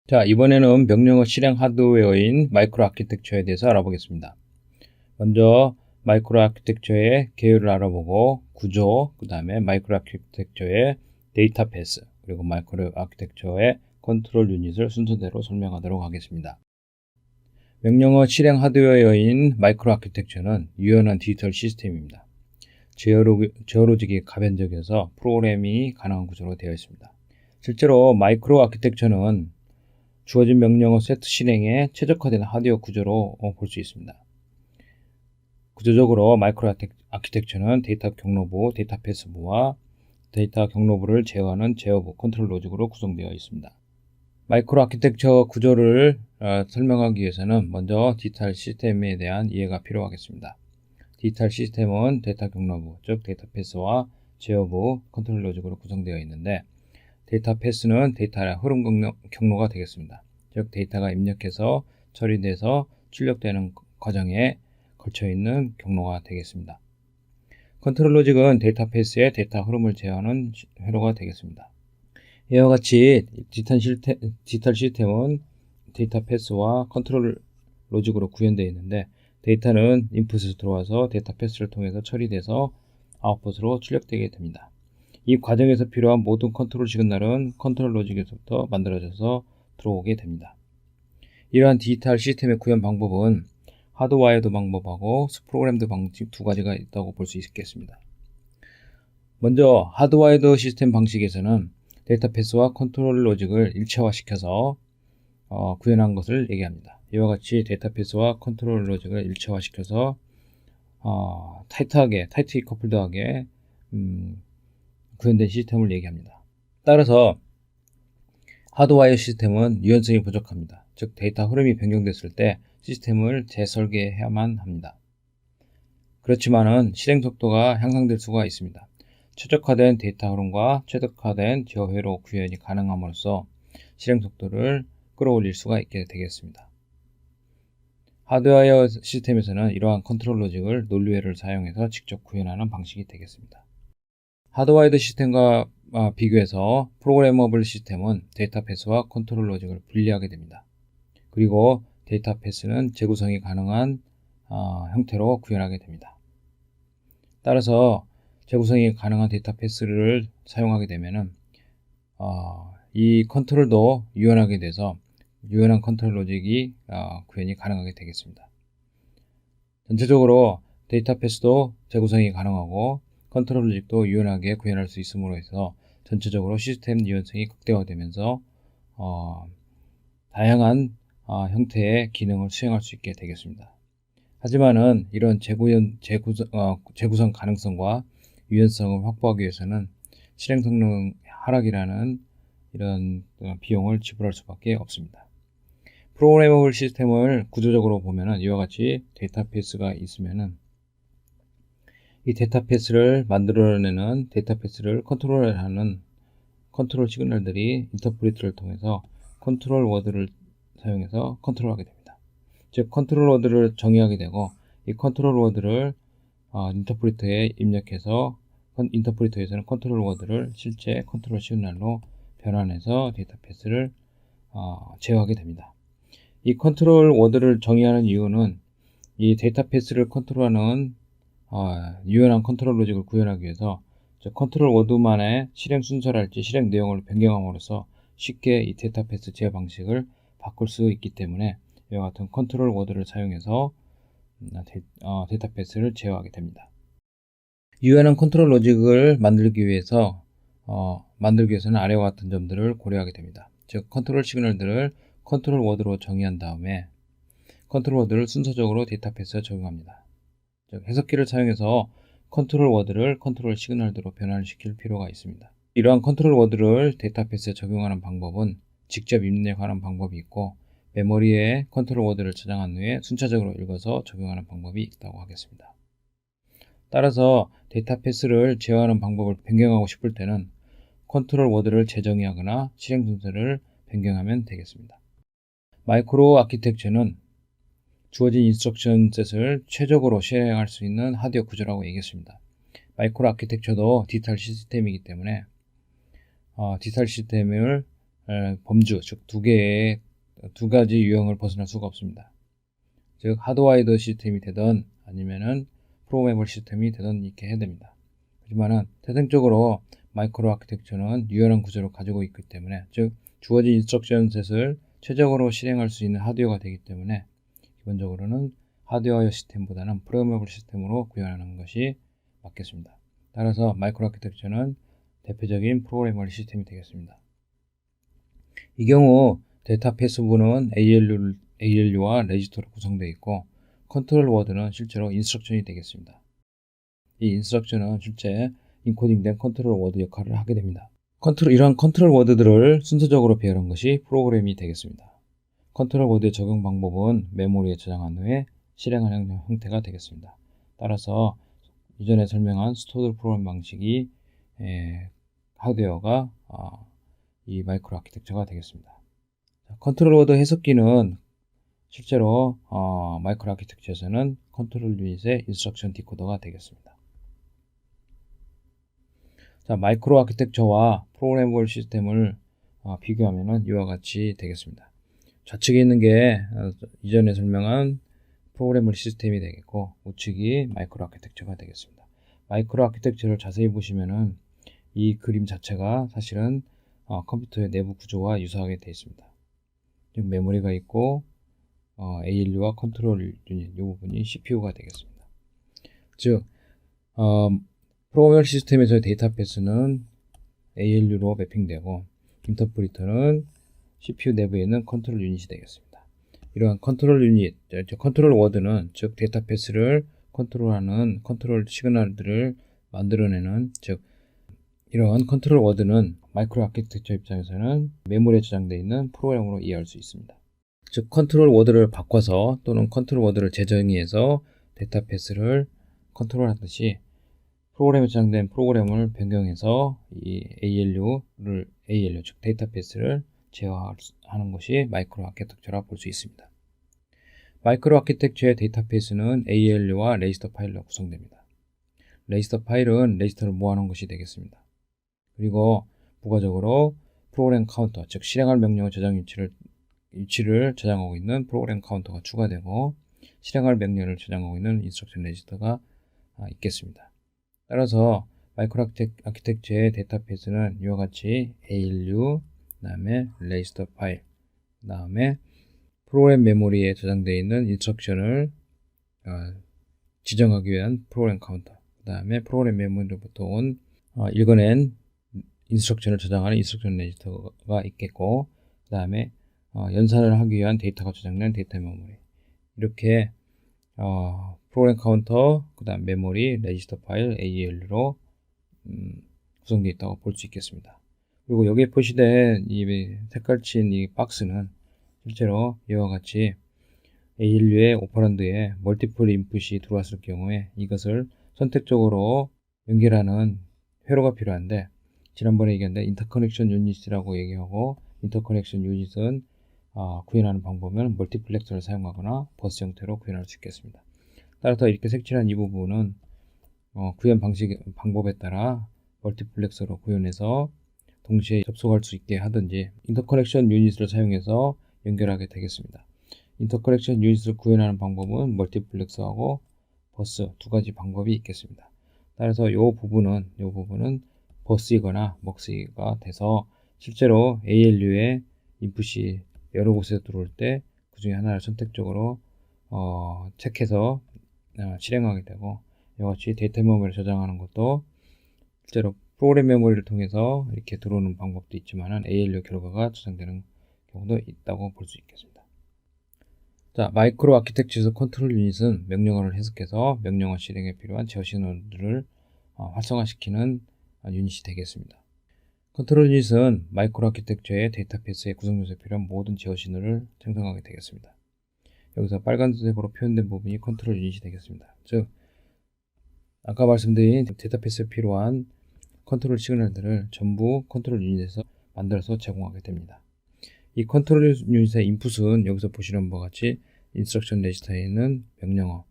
자, 이번에는 명령어 실행 하드웨어인 마이크로 아키텍처에 대해서 알아보겠습니다. 먼저 마이크로 아키텍처의 개요를 알아보고 구조, 그 다음에 마이크로 아키텍처의 데이터 패스, 그리고 마이크로 아키텍처의 컨트롤 유닛을 순서대로 설명하도록 하겠습니다. 명령어 실행 하드웨어인 마이크로 아키텍처는 유연한 디지털 시스템입니다. 제어로직이 가변적이어서 프로그래밍이 가능한 구조로 되어 있습니다. 실제로 마이크로 아키텍처는 주어진 명령어 세트 실행에 최적화된 하드웨어 구조로 볼 수 있습니다. 구조적으로 마이크로 아키텍처는 데이터 경로부, 데이터 패스부와 데이터 경로부를 제어하는 제어부, 컨트롤 로직으로 구성되어 있습니다. 마이크로 아키텍처 구조를 설명하기 위해서는 먼저 디지털 시스템에 대한 이해가 필요하겠습니다. 디지털 시스템은 데이터 경로부, 즉 데이터 패스와 제어부, 컨트롤 로직으로 구성되어 있는데 데이터 패스는 데이터의 흐름 경로가 되겠습니다. 즉 데이터가 입력해서 처리돼서 출력되는 과정에 걸쳐있는 경로가 되겠습니다. 컨트롤 로직은 데이터 패스의 데이터 흐름을 제어하는 회로가 되겠습니다. 이와 같이 디지털 시스템은 데이터 패스와 컨트롤 로직으로 구현되어 있는데 데이터는 인풋에서 들어와서 데이터 패스를 통해서 처리돼서 아웃풋으로 출력되게 됩니다. 이 과정에서 필요한 모든 컨트롤 시그널은 컨트롤 로직에서부터 만들어져서 들어오게 됩니다. 이러한 디지털 시스템의 구현 방법은 하드와이어드 방법하고 스프로그램드 방식 두 가지가 있다고 볼 수 있겠습니다. 먼저 하드와이어드 시스템 방식에서는 데이터 패스와 컨트롤 로직을 일체화시켜서 구현한 것을 얘기합니다. 이와 같이 데이터 패스와 컨트롤 로직을 일체화시켜서 타이트히 커플드하게 구현된 시스템을 얘기합니다. 따라서 하드와이어 시스템은 유연성이 부족합니다. 즉 데이터 흐름이 변경됐을 때 시스템을 재설계해야만 합니다. 그렇지만은 실행 속도가 향상될 수가 있습니다. 최적화된 데이터 흐름과 최적화된 제어 회로 구현이 가능함으로써 실행 속도를 끌어올릴 수가 있게 되겠습니다. 하드와이어 시스템에서는 이러한 컨트롤 로직을 논리회를 사용해서 직접 구현하는 방식이 되겠습니다. 하드와이어드 시스템과 비교해서 프로그래머블 시스템은 데이터 패스와 컨트롤 로직을 분리하게 됩니다. 그리고 데이터 패스는 재구성이 가능한 형태로 구현하게 됩니다. 따라서 재구성이 가능한 데이터 패스를 사용하게 되면은 이 컨트롤도 유연하게 돼서 유연한 컨트롤 로직이 구현이 가능하게 되겠습니다. 전체적으로 데이터 패스도 재구성이 가능하고 컨트롤 로직도 유연하게 구현할 수 있음으로 해서 전체적으로 시스템 유연성이 극대화되면서 다양한 형태의 기능을 수행할 수 있게 되겠습니다. 하지만은 이런 재구성 가능성과 유연성을 확보하기 위해서는 실행 성능 하락이라는 이런 비용을 지불할 수밖에 없습니다. 프로그래머블 시스템을 구조적으로 보면은 이와 같이 데이터패스가 있으면은 이 데이터패스를 만들어내는 데이터패스를 컨트롤하는 컨트롤 시그널들이 인터프리터를 통해서 컨트롤 워드를 사용해서 컨트롤하게 됩니다. 즉 컨트롤 워드를 정의하게 되고 이 컨트롤 워드를 인터프리터에 입력해서 인터프리터에서는 컨트롤 워드를 실제 컨트롤 시그널로 변환해서 데이터패스를 제어하게 됩니다. 이 컨트롤 워드를 정의하는 이유는 이 데이터패스를 컨트롤하는 유연한 컨트롤 로직을 구현하기 위해서 컨트롤 워드만의 실행 순서랄지 실행 내용을 변경함으로써 쉽게 이 데이터패스 제어 방식을 바꿀 수 있기 때문에 이와 같은 컨트롤 워드를 사용해서 데이터패스를 제어하게 됩니다. 유연한 컨트롤 로직을 만들기 위해서는 아래와 같은 점들을 고려하게 됩니다. 즉 컨트롤 시그널들을 컨트롤 워드로 정의한 다음에 컨트롤 워드를 순서적으로 데이터패스에 적용합니다. 즉 해석키를 사용해서 컨트롤 워드를 컨트롤 시그널대로 변환시킬 필요가 있습니다. 이러한 컨트롤 워드를 데이터패스에 적용하는 방법은 직접 입력하는 방법이 있고 메모리에 컨트롤 워드를 저장한 후에 순차적으로 읽어서 적용하는 방법이 있다고 하겠습니다. 따라서 데이터패스를 제어하는 방법을 변경하고 싶을 때는 컨트롤 워드를 재정의하거나 실행 순서를 변경하면 되겠습니다. 마이크로 아키텍처는 주어진 인스트럭션 셋을 최적으로 실행할 수 있는 하드웨어 구조라고 얘기했습니다. 마이크로 아키텍처도 디지털 시스템이기 때문에 디지털 시스템을 범주, 즉 두 가지 유형을 벗어날 수가 없습니다. 즉 하드와이드 시스템이 되든 아니면은 프로그래머블 시스템이 되든 이렇게 해야 됩니다. 하지만은 태생적으로 마이크로 아키텍처는 유연한 구조를 가지고 있기 때문에, 즉 주어진 인스트럭션 셋을 최적으로 실행할 수 있는 하드웨어가 되기 때문에 기본적으로는 하드웨어 시스템보다는 프로그래머블 시스템으로 구현하는 것이 맞겠습니다. 따라서 마이크로 아키텍처는 대표적인 프로그래머블 시스템이 되겠습니다. 이 경우 데이터 패스부는 ALU와 레지스터로 구성되어 있고, 컨트롤 워드는 실제로 인스트럭션이 되겠습니다. 이 인스트럭션은 실제 인코딩된 컨트롤 워드 역할을 하게 됩니다. 이러한 컨트롤 워드들을 순서적으로 배열한 것이 프로그램이 되겠습니다. 컨트롤 워드의 적용 방법은 메모리에 저장한 후에 실행하는 형태가 되겠습니다. 따라서 이전에 설명한 스토어드 프로그램 방식이 하드웨어가 이 마이크로 아키텍처가 되겠습니다. 컨트롤 워드 해석기는 실제로 마이크로 아키텍처에서는 컨트롤 유닛의 인스트럭션 디코더가 되겠습니다. 자, 마이크로 아키텍처와 프로그래머블 시스템을 비교하면 이와 같이 되겠습니다. 좌측에 있는 게 이전에 설명한 프로그래머블 시스템이 되겠고, 우측이 마이크로 아키텍처가 되겠습니다. 마이크로 아키텍처를 자세히 보시면은 이 그림 자체가 사실은 컴퓨터의 내부 구조와 유사하게 되어 있습니다. 즉 메모리가 있고 ALU와 컨트롤 유닛 이 부분이 CPU가 되겠습니다. 즉 프로그래머 시스템에서의 데이터 패스는 ALU로 매핑되고, 인터프리터는 CPU 내부에 있는 컨트롤 유닛이 되겠습니다. 이러한 컨트롤 유닛, 컨트롤 워드는 즉 데이터 패스를 컨트롤하는 컨트롤 시그널들을 만들어내는, 즉 이러한 컨트롤 워드는 마이크로 아키텍처 입장에서는 메모리에 저장되어 있는 프로그램으로 이해할 수 있습니다. 즉 컨트롤 워드를 바꿔서 또는 컨트롤 워드를 재정의해서 데이터 패스를 컨트롤하듯이 프로그램에 저장된 프로그램을 변경해서 이 ALU 즉 데이터 패스를 제어하는 것이 마이크로 아키텍처라 볼 수 있습니다. 마이크로 아키텍처의 데이터 패스는 ALU와 레지스터 파일로 구성됩니다. 레지스터 파일은 레지스터를 모아놓은 것이 되겠습니다. 그리고 부가적으로 프로그램 카운터, 즉 실행할 명령의 저장 위치를 저장하고 있는 프로그램 카운터가 추가되고, 실행할 명령을 저장하고 있는 인스트럭션 레지스터가 있겠습니다. 따라서 마이크로 아키텍처의 데이터 패스는 이와 같이 ALU, 그 다음에 레지스터 파일, 그 다음에 프로그램 메모리에 저장되어 있는 인스트럭션을 지정하기 위한 프로그램 카운터, 그 다음에 프로그램 메모리로부터 온 읽어낸 인스트럭션을 저장하는 인스트럭션 레지스터가 있겠고, 그 다음에 연산을 하기 위한 데이터가 저장된 데이터 메모리, 이렇게 프로그램 카운터, 그 다음 메모리, 레지스터 파일, ALU로 구성되어 있다고 볼 수 있겠습니다. 그리고 여기에 표시된 이 색깔친 이 박스는 실제로 이와 같이 ALU의 오퍼런드에 멀티플 인풋이 들어왔을 경우에 이것을 선택적으로 연결하는 회로가 필요한데, 지난번에 얘기했는데 인터커넥션 유닛이라고 얘기하고, 인터커넥션 유닛은 구현하는 방법은 멀티플렉서를 사용하거나 버스 형태로 구현할 수 있겠습니다. 따라서 이렇게 색칠한 이 부분은 구현 방법에 따라 멀티플렉서로 구현해서 동시에 접속할 수 있게 하든지 인터커넥션 유닛을 사용해서 연결하게 되겠습니다. 인터커넥션 유닛을 구현하는 방법은 멀티플렉서하고 버스 두 가지 방법이 있겠습니다. 따라서 이 부분은 버스이거나 먹스가 돼서 실제로 ALU의 인풋이 여러 곳에 들어올 때 그 중에 하나를 선택적으로 체크해서 실행하게 되고, 이와 같이 데이터 메모리를 저장하는 것도 실제로 프로그램 메모리를 통해서 이렇게 들어오는 방법도 있지만 ALU 결과가 저장되는 경우도 있다고 볼 수 있겠습니다. 자, 마이크로 아키텍처에서 컨트롤 유닛은 명령어를 해석해서 명령어 실행에 필요한 제어 신호들을 활성화시키는 유닛이 되겠습니다. 컨트롤 유닛은 마이크로 아키텍처의 데이터 패스의 구성 요소에 필요한 모든 제어 신호를 생성하게 되겠습니다. 여기서 빨간색으로 표현된 부분이 컨트롤 유닛이 되겠습니다. 즉 아까 말씀드린 데이터 패스에 필요한 컨트롤 시그널들을 전부 컨트롤 유닛에서 만들어서 제공하게 됩니다. 이 컨트롤 유닛의 인풋은 여기서 보시는 바와 같이 인스트럭션 레지스터에 있는 명령어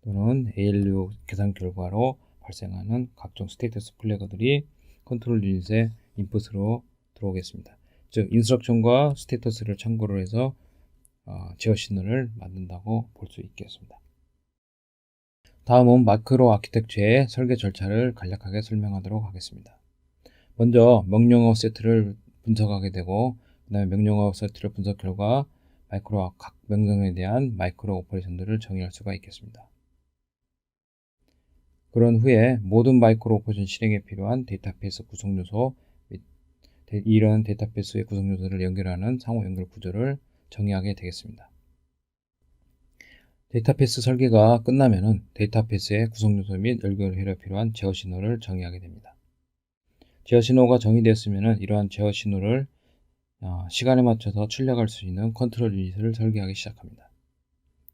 또는 ALU 계산 결과로 발생하는 각종 스테이터스 플래그들이 컨트롤 유닛의 인풋으로 들어오겠습니다. 즉 인스트럭션과 스테이터스를 참고로 해서 제어 신호를 만든다고 볼 수 있겠습니다. 다음은 마크로 아키텍처의 설계 절차를 간략하게 설명하도록 하겠습니다. 먼저 명령어 세트를 분석하게 되고 그 다음에 명령어 세트를 분석 결과 각 명령에 대한 마이크로 오퍼레이션들을 정의할 수가 있겠습니다. 그런 후에 모든 마이크로 오퍼레이션 실행에 필요한 데이터베이스 구성 요소 및 이런 데이터베이스의 구성 요소를 연결하는 상호 연결 구조를 정의하게 되겠습니다. 데이터베이스 설계가 끝나면은 데이터베이스의 구성 요소 및 연결 회로에 필요한 제어 신호를 정의하게 됩니다. 제어 신호가 정의되었으면 이러한 제어 신호를 시간에 맞춰서 출력할 수 있는 컨트롤 유닛을 설계하기 시작합니다.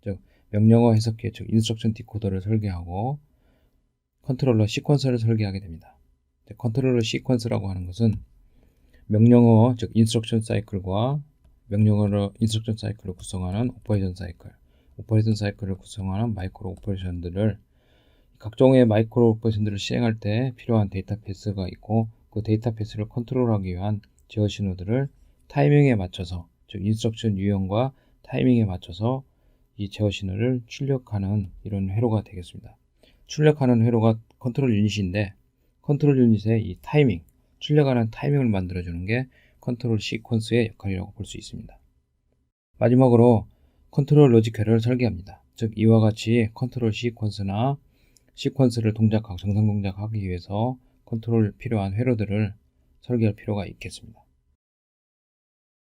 즉 명령어 해석기, 즉 인스트럭션 디코더를 설계하고 컨트롤러 시퀀서를 설계하게 됩니다. 컨트롤러 시퀀스라고 하는 것은 명령어, 즉 인스트럭션 사이클과 명령어로 인스트럭션 사이클을 구성하는 오퍼레이션 사이클을 구성하는 마이크로 오퍼레이션들을 각종의 마이크로 오퍼레이션들을 시행할 때 필요한 데이터베이스가 있고 그 데이터베이스를 컨트롤하기 위한 제어 신호들을 타이밍에 맞춰서, 즉 인스트럭션 유형과 타이밍에 맞춰서 이 제어 신호를 출력하는 이런 회로가 되겠습니다. 출력하는 회로가 컨트롤 유닛인데 컨트롤 유닛의 이 타이밍, 출력하는 타이밍을 만들어주는 게 컨트롤 시퀀스의 역할이라고 볼 수 있습니다. 마지막으로 컨트롤 로직 회로를 설계합니다. 즉 이와 같이 컨트롤 시퀀스나 시퀀스를 정상 동작하기 위해서 컨트롤 필요한 회로들을 설계할 필요가 있겠습니다.